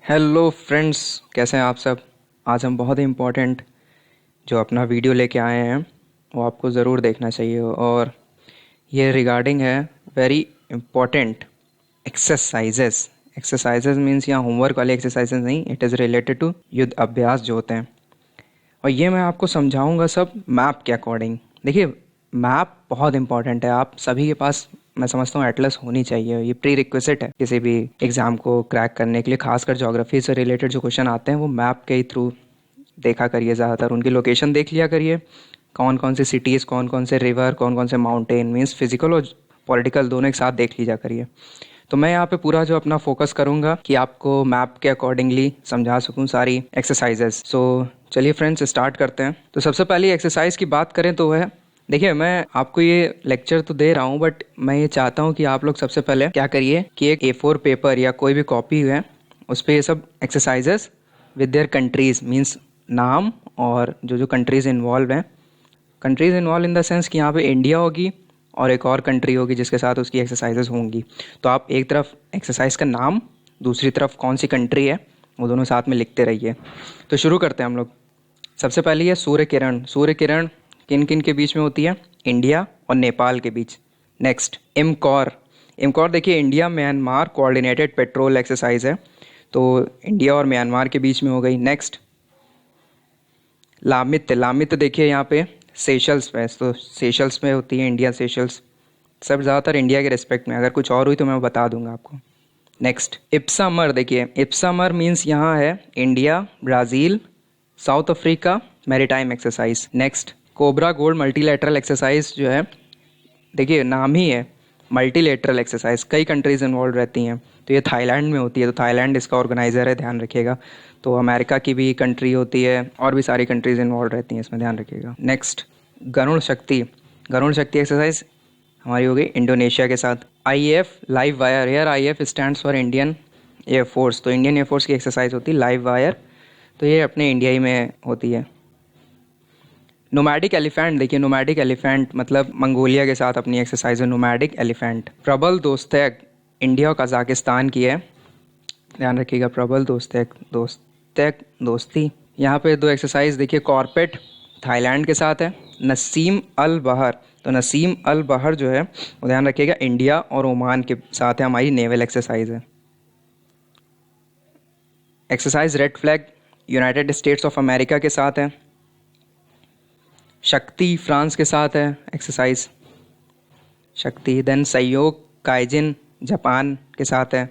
Hello friends, कैसे हैं आप सब। आज हम बहुत ही इम्पोर्टेंट जो अपना वीडियो लेके आए हैं वो आपको ज़रूर देखना चाहिए। और ये रिगार्डिंग है very important exercises. Exercises means यहाँ होमवर्क वाले एक्सरसाइजेस नहीं, इट इज़ रिलेटेड टू युद्ध अभ्यास जो होते हैं। और ये मैं आपको समझाऊंगा सब मैप के अकॉर्डिंग। देखिए, मैप बहुत इंपॉर्टेंट है। आप सभी के पास मैं समझता हूँ एटलस होनी चाहिए। ये प्री रिक्विजिट है किसी भी एग्ज़ाम को क्रैक करने के लिए। खासकर ज्योग्राफी से रिलेटेड जो क्वेश्चन आते हैं वो मैप के ही थ्रू देखा करिए। ज़्यादातर उनकी लोकेशन देख लिया करिए, कौन कौन से सिटीज़, कौन कौन से रिवर, कौन कौन से माउंटेन, मीन्स फिजिकल और पॉलिटिकल दोनों एक साथ देख लीजिए करिए। तो मैं यहाँ पे पूरा जो अपना फोकस करूँगा कि आपको मैप के अकॉर्डिंगली समझा सकूँ सारी एक्सरसाइजेस। सो चलिए फ्रेंड्स, स्टार्ट करते हैं। तो सबसे पहली एक्सरसाइज की बात करें तो है, देखिए मैं आपको ये लेक्चर तो दे रहा हूँ बट मैं ये चाहता हूँ कि आप लोग सबसे पहले क्या करिए कि एक A4 पेपर या कोई भी कॉपी है उस पर ये सब exercises with their countries, means नाम और जो जो कंट्रीज इन्वॉल्व हैं। Countries involve in the sense कि यहाँ पे इंडिया होगी और एक और कंट्री होगी जिसके साथ उसकी एक्सरसाइजेस होंगी। तो आप एक तरफ एक्सरसाइज का नाम, दूसरी तरफ कौन सी कंट्री है, वो दोनों साथ में लिखते रहिए। तो शुरू करते हैं हम लोग। सबसे पहले है सूर्य किरण। सूर्य किरण किन किन के बीच में होती है? इंडिया और नेपाल के बीच। नेक्स्ट इमकॉर। इमकॉर देखिए India Myanmar coordinated petrol exercise है, तो इंडिया और म्यांमार के बीच में हो गई। नेक्स्ट लामित्य। लामित्य देखिए यहाँ पे सेशल्स में, तो सेशल्स में होती है इंडिया सेशल्स। सब ज़्यादातर इंडिया के रिस्पेक्ट में, अगर कुछ और हुई तो मैं बता दूंगा आपको। नेक्स्ट इप्सामर। देखिए इप्सामर मीन्स यहाँ है India, Brazil, south Africa maritime exercise. Next cobra gold multilateral exercise जो है, देखिए नाम ही है मल्टीलेटरल एक्सरसाइज, कई कंट्रीज इन्वॉल्व रहती हैं। तो ये थाईलैंड में होती है, तो थाईलैंड इसका ऑर्गेनाइजर है, ध्यान रखिएगा। तो अमेरिका की भी कंट्री होती है और भी सारी कंट्रीज इन्वॉल्व रहती हैं इसमें, ध्यान रखिएगा। नेक्स्ट गरुड़ शक्ति। गरुड़ शक्ति एक्सरसाइज हमारी हो गई इंडोनेशिया के साथ। IAF live wire. Here IAF stands for Indian air force, तो इंडियन एयरफोर्स की एक्सरसाइज होती है लाइव वायर, तो ये अपने इंडिया ही में होती है। Nomadic elephant. देखिए नोमैडिक एलिफेंट मतलब मंगोलिया के साथ अपनी एक्सरसाइज है नोमैडिक एलिफेंट। प्रबल दोस्तक इंडिया और कजाकिस्तान की है, ध्यान रखिएगा। प्रबल दोस्तक, दोस्तक दोस्ती। यहाँ पे दो एक्सरसाइज देखिए, कॉर्पेट थाईलैंड के साथ है। नसीम अल बहर, तो नसीम अल बहर जो है वो ध्यान रखिएगा इंडिया और ओमान के साथ है, हमारी नेवल एक्सरसाइज है। Exercise red flag United states of America के साथ है। शक्ति फ्रांस के साथ है एक्सरसाइज शक्ति। देन सहयोग काइजिन जापान के साथ है।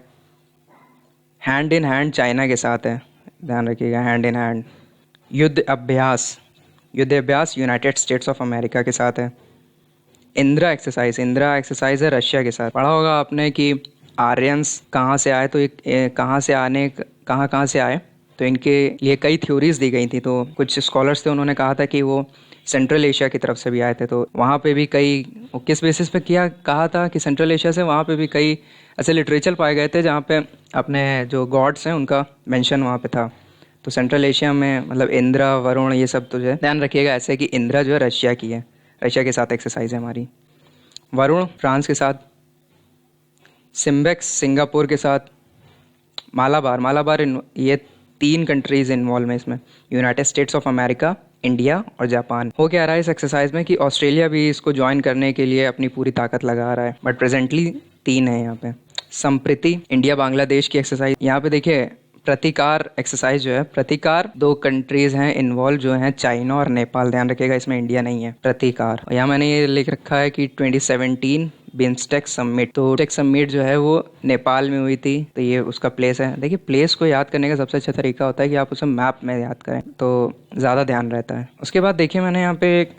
हैंड इन हैंड चाइना के साथ है, ध्यान रखिएगा हैंड इन हैंड। युद्ध अभ्यास, युद्ध अभ्यास यूनाइटेड स्टेट्स ऑफ अमेरिका के साथ है। इंदिरा एक्सरसाइज, इंदिरा एक्सरसाइज है रशिया के साथ। पढ़ा होगा आपने कि आर्यंस कहाँ से आए, तो कहाँ से आए, तो इनके लिए कई थ्योरीज दी गई थी। तो कुछ स्कॉलर्स थे, उन्होंने कहा था कि वो सेंट्रल एशिया की तरफ से भी आए थे। तो वहाँ पे भी कई, किस बेसिस पे किया कहा था कि सेंट्रल एशिया से, वहाँ पे भी कई ऐसे लिटरेचर पाए गए थे जहाँ पे अपने जो गॉड्स हैं उनका मेंशन वहाँ पे था। तो सेंट्रल एशिया में मतलब इंद्रा वरुण ये सब, तो जो है ध्यान रखिएगा ऐसे कि इंद्रा जो है रशिया की है, रशिया के साथ एक्सरसाइज है हमारी। वरुण फ्रांस के साथ। सिम्बेक्स सिंगापुर के साथ। मालाबार, ये 3 कंट्रीज इन्वॉल्व हैं इसमें, United states of America, India और जापान। हो क्या रहा है इस एक्सरसाइज में कि ऑस्ट्रेलिया भी इसको ज्वाइन करने के लिए अपनी पूरी ताकत लगा रहा है, बट प्रेजेंटली 3 है यहाँ पे। संप्रीति इंडिया बांग्लादेश की एक्सरसाइज। यहाँ पे देखिए प्रतिकार एक्सरसाइज जो है, प्रतिकार 2 कंट्रीज हैं इन्वॉल्व जो हैं चाइना और नेपाल, ध्यान रखिएगा इसमें इंडिया नहीं है। प्रतिकार, यहाँ मैंने ये लिख रखा है कि 2017 बिम्स्टेक समिट, तो टेक समिट जो है वो नेपाल में हुई थी, तो ये उसका प्लेस है। देखिए प्लेस को याद करने का सबसे अच्छा तरीका होता है कि आप उसे मैप में याद करें, तो ज़्यादा ध्यान रहता है। उसके बाद देखिए मैंने यहाँ पे एक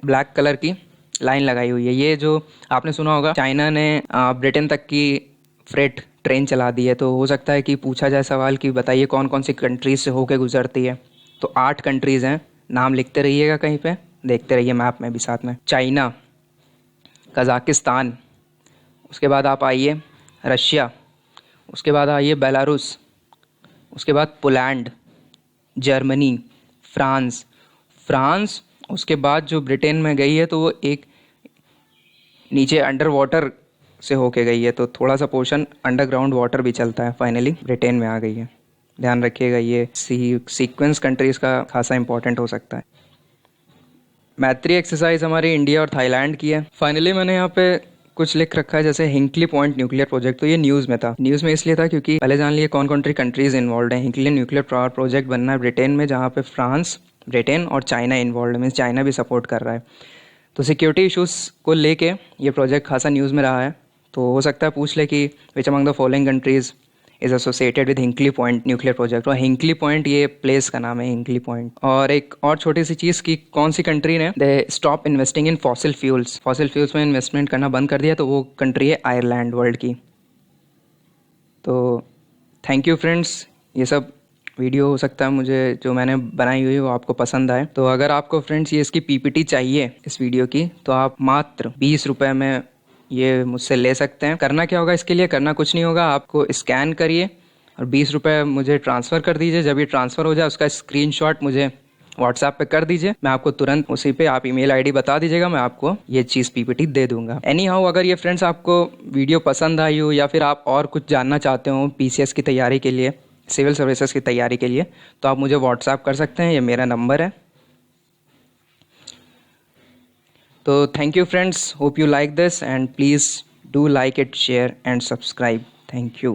ब्लैक कलर की लाइन लगाई हुई है। ये जो आपने सुना होगा चाइना ने ब्रिटेन तक की फ्रेट ट्रेन चला दी है, तो हो सकता है कि पूछा जाए सवाल कि बताइए कौन कौन सी कंट्रीज से होकर गुजरती है। तो 8 कंट्रीज़ हैं, नाम लिखते रहिएगा कहीं पे, देखते रहिए मैप में भी साथ में। चाइना, कजाकिस्तान, उसके बाद आप आइए रशिया, उसके बाद आइए बेलारूस, उसके बाद पोलैंड, जर्मनी, फ्रांस, उसके बाद जो ब्रिटेन में गई है तो वो एक नीचे अंडर वाटर से होके गई है, तो थोड़ा सा पोर्शन अंडरग्राउंड वाटर भी चलता है, फाइनली ब्रिटेन में आ गई है। ध्यान रखिएगा, ये सीक्वेंस कंट्रीज़ का खासा इंपॉर्टेंट हो सकता है। मैत्री एक्सरसाइज हमारी इंडिया और थाईलैंड की है। फाइनली मैंने यहाँ पे कुछ लिख रखा है जैसे हिंकली पॉइंट न्यूक्लियर प्रोजेक्ट, तो ये न्यूज़ में था। न्यूज़ में इसलिए था क्योंकि पहले जान लिए कौन कौन सी कंट्रीज इन्वॉल्व हैं। हिंकली न्यूक्लियर पावर प्रोजेक्ट बनना है ब्रिटेन में, जहाँ पे फ्रांस, ब्रिटेन और चाइना इन्वॉल्व है, मीन्स चाइना भी सपोर्ट कर रहा है। तो सिक्योरिटी इशूज़ को लेके ये प्रोजेक्ट खासा न्यूज़ में रहा है। तो हो सकता है पूछ ले कि which among the following countries is associated with हिंकली point nuclear project, और हिंकली पॉइंट ये प्लेस का नाम है, हिंकली पॉइंट। और एक और छोटी सी चीज़ कि कौन सी कंट्री ने they stop investing in fossil fuels में इन्वेस्टमेंट करना बंद कर दिया, तो वो कंट्री है आयरलैंड, वर्ल्ड की। तो थैंक यू फ्रेंड्स, ये सब वीडियो हो सकता है मुझे जो मैंने बनाई हुई है वो आपको पसंद आए। तो अगर आपको फ्रेंड्स ये इसकी पीपीटी चाहिए इस वीडियो की, तो आप मात्र 20 रुपये में ये मुझसे ले सकते हैं। करना क्या होगा इसके लिए? करना कुछ नहीं होगा, आपको स्कैन करिए और 20 रुपये मुझे ट्रांसफ़र कर दीजिए। जब ये ट्रांसफ़र हो जाए उसका स्क्रीनशॉट मुझे व्हाट्सएप पे कर दीजिए, मैं आपको तुरंत उसी पे आप ईमेल आईडी बता दीजिएगा, मैं आपको ये चीज़ पीपीटी दे दूंगा। एनी हाउ, अगर ये फ्रेंड्स आपको वीडियो पसंद आई हो या फिर आप और कुछ जानना चाहते हो पीसीएस की तैयारी के लिए, सिविल सर्विसेज की तैयारी के लिए, तो आप मुझे व्हाट्सएप कर सकते हैं, ये मेरा नंबर है। तो thank you friends, hope you like this and please do like it, share and subscribe. Thank you.